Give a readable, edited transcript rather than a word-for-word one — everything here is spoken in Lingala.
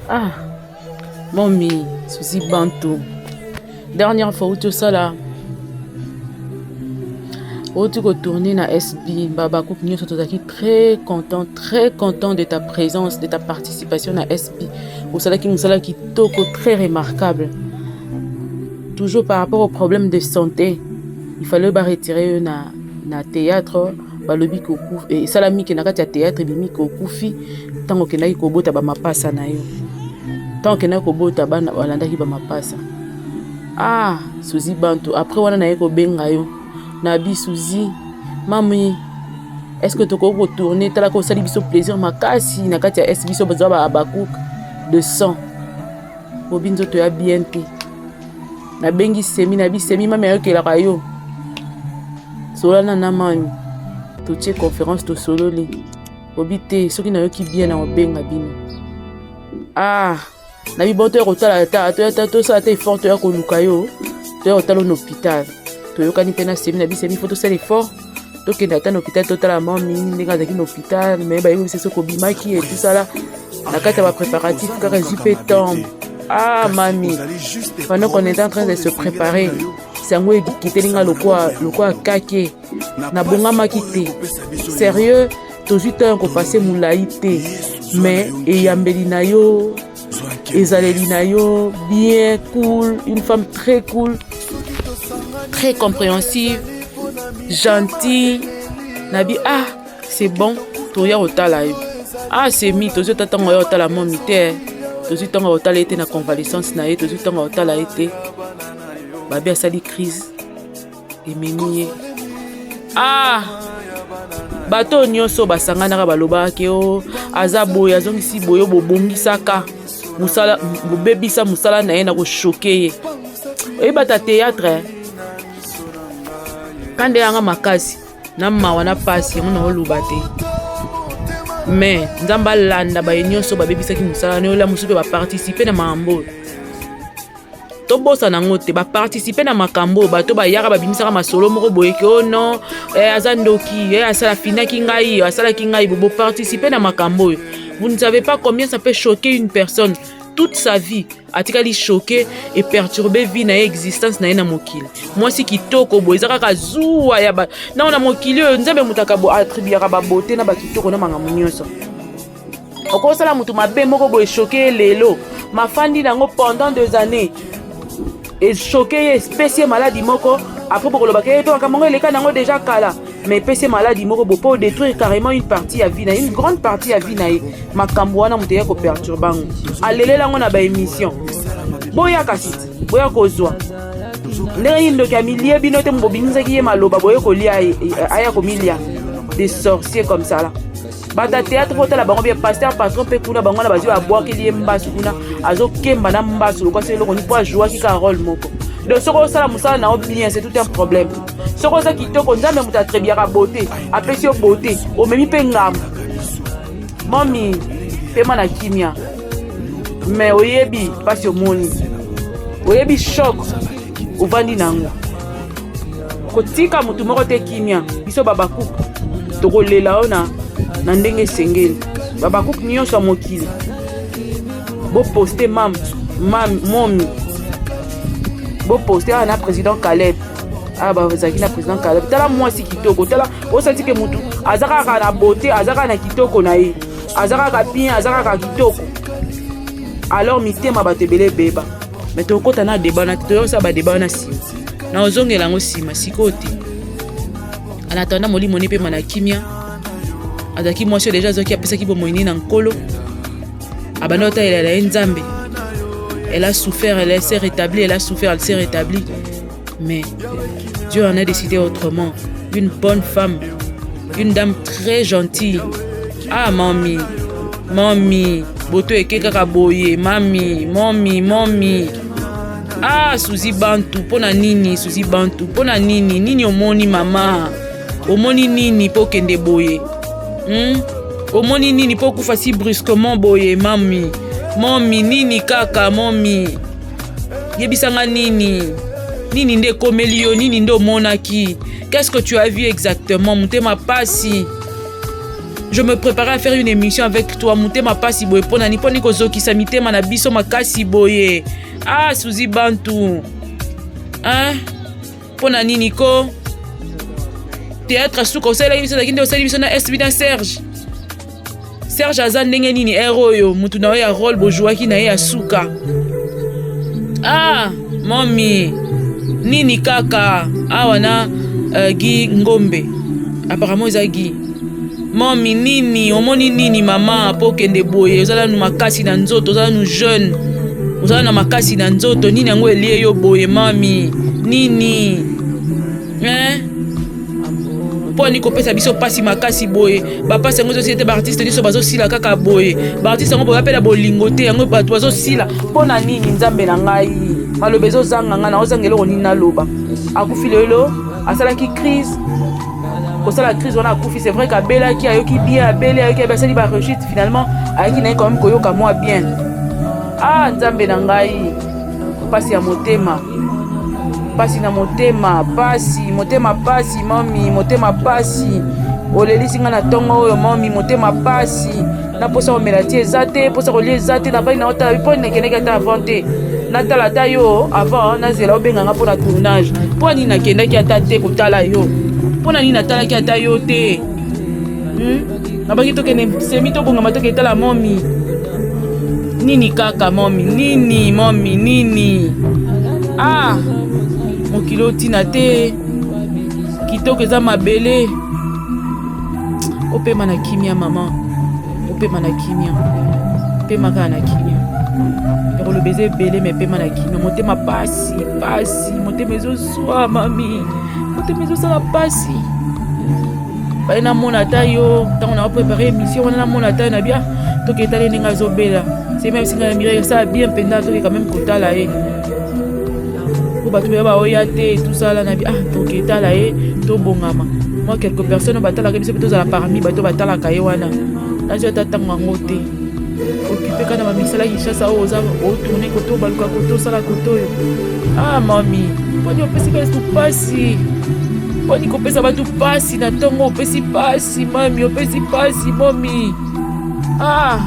Ah, Mommy, Suzy Bantou. Dernière fois où tout ça là, où tu retournes na SB, Baba Coupe News, très content de ta présence, de ta participation à SB. Au salaire qui toko très remarquable. Toujours par rapport au problème de santé, il fallait retirer na théâtre. Balobi kokufi et salami ke nakati ya théâtre bimi kokufi tango ke nayi kobota ba mapasa na yo tango ke nayi kobota bana balandaki ba mapasa. Ah, Suzy Bantou, après wana nayi ko benga yo na bi Suzy mami, est-ce que tu peux retourner tala ko sali biso plaisir makasi nakati ya SB so bazwa ba Abakouk de sang obinzo to ya BNP na bengi semi na bi semi mami ayo ke la kayo solana na mami tu conférence to solo li obité soki na yo ki bien na obenga bino. Ah, na bi boto rotala ta to sa te fort to ya ko luka yo to ya talo no hôpital to yo kani pena semi na bi semi photo sel fort to ke na ta no hôpital to tala mami ndinga zaki no hôpital mais ba yo c'est ce ko bimaki et tout ça là na kata ba préparatif kaka jipe tombe. Ah mami, pendant qu'on est en train de se préparer sango ekitelinga lokwa kake na bonga makite sérieux tozui temps ko passer moulaïté mais eyambeli na yo ezaleli na yo bien cool, une femme très cool, très compréhensive, gentille nabi. Ah, c'est bon toya otala yo. Ah, c'est mi tozui tatango yo otala momité tozui tango otala été na convalescence na ye tozui tango otala été babi asali crise ememi. Ah, bato nyonso basanganaka balobaki o aza boye azongisi boye bobongisaka musala bobebisa musala na ye na koshoke ye oyebata théâtre kande yanga makasi na mawa na pasi yango na oluba te mais nzambe alanda baye nyonso babebisaki musala na yo la mosusu mpe baparticipe na makambo tobosa nango te baparticipe na makambo bato bayaka babimisaka masolo moko boyeke o non aza ndoki asala finaki ngai asalaki ngai boparticipe na makambo oyo. Vous ne savez pas combien ça peut choquer une personne toute sa vie atikali choquer et perturber vie na existence na ye na mokili mwasi kitoko boye eza kaka zuwa ya ba na na mokili oyo nzambe mutaka bo attribuera ba beauté na ba kitoko na makambo nyonso okosala mutu mabe moko boye choquer lelo mafandi nango pendant 2 années et choqué spécié maladie moko après pour le baquet to kamongo eleka nango déjà kala mais spécié maladie moko pour détruire carrément une partie à vie na une grande partie à vie na makambo wana muteya ko perturbango alelela ngo na ba émission boya kasiti boya kozwa ndenge ndo kamilie bino te mbobinzaki ye maloba boye ko lia aya ko milia des sorciers comme ça là bata théâtre pour la bango bien pasteur patron pe kuna bango na bazio aboire ki lié mbasu kuna azo kemba na mbasu lokwa se lokoni po jouer ki ka rôle moko de soko sala musala na bien c'est tout un problème soko ça kitoko nzambe muta très bien beauté apprécier beauté o memi pe ngam mami pe mana kimia mais oyebi pasi omoni oyebi choc ovandi nango kotika mutu moko te kimia biso baba coupe tokolela ona na ndenge sengeli baba coupe nyonso mokili bo poster momi bo poster na président Caleb. Ah bah zaki na président Caleb tala mwasi kitoko tala osati ke mutu azaka na beauté azaka na kitoko na ye azaka bien azaka kitoko alors mitema batebele beba mais tokota na débat na toyosa ba débat na sima na ozongela ngo sima sikoti en attendant molimo ni pe mana kimia azaki mwasi déjà zoki apesa ki bomoini na nkolo abanota elle a nzambe elle a souffert elle s'est rétablie elle a souffert elle s'est rétablie mais Dieu en a décidé autrement. Une bonne femme, une dame très gentille. Ah mami boto eke kaka boye mami. Ah Suzy Bantou pona nini Suzy Bantou pona nini omoni mama omoni nini po kende boye omoni nini po kufa si brusquement boye mami nini kaka mami yebisanga nini nde komelio nini ndo monaki qu'est-ce que tu as vu exactement mutema pasi Je me préparais à faire une émission avec toi. Motema pasi boye. Ponani poni kozokisa mitema na biso makasi boye. Ah, Suzy Bantu. Hein? Ponani Nico. Théâtre suka osala émission nakinde osala émission na SBD Serge. Serge aza ndenge nini héros mutu na ya rôle bojouaki na ya suka. Ah, mommy. Nini kaka. Ah wana Guy Ngombe. Apparemment eza Guy. Mommy nini, omoni nini mama po kende boye, ozala nu makasi na nzoto, ozala nu jeune. Ozala na makasi na nzoto, nini yango elie yo boye mami. Nini? Po ni kopesa biso pasi makasi boye. Ba pasi yango zosi ete ba artiste niso bazo sila kaka boye. Ba artiste yango boya pela bolingo te, yango bato bazo sila. Pona nini nzambe na ngai? Malobe zo zanga nga na ozangelo nini na loba. Akufi lelo, asalaki crise. Pour la crise on a couffé, c'est vrai qu'Abela qui a eu qui bien Abela qui a passé par rechute finalement avec qui n'est quand même koyoka moi bien. Ah nzambe na ngai pasi ya motema. Pasi na motema, pasi motema pasi mami, motema pasi. Olelisi nga na tongo oyo mami motema pasi. Na posa o melati ezate, posa ko liezate na bali na ota po ne keneka ta avanté. Na tala ta yo avant na zela obenga nga pour la tournage. Po ni na kenda ki ata te kotala yo. Pona ni natala ki ata yo te. Nabaki toke ne semi to bonga matoke tala momi. Nini kaka momi, nini momi, nini. Ah, mokilo tina te. Kitoko eza mabele. Opema na kimia mama. Opema na kimia. Pema ka na kimia. Pero le baiser belé mais pema na kimia. Motema pasi, pasi, motema ezo soa mami. Motema ezo sala pasi. Ba na mona tayo, tant on a préparé émission, on a mona tayo na bien. To ke tale ninga zobela. C'est même si na mire ça bien pendant to quand même kota la e. Ko ba to ba oyate tout ça là na bien. Ah to ke tala e to bongama. Moi quelques personnes batala ke biso to za la parmi ba to batala ka e wana. Na je tatanga ngote. Occupé kana ma misala yishasa oza o tourner koto baluka koto sala koto yo. Ah mami, poni opesi ka tu pasi. Poni kopesa ba tu pasi na tongo opesi pasi mami, opesi pasi mami. Ah.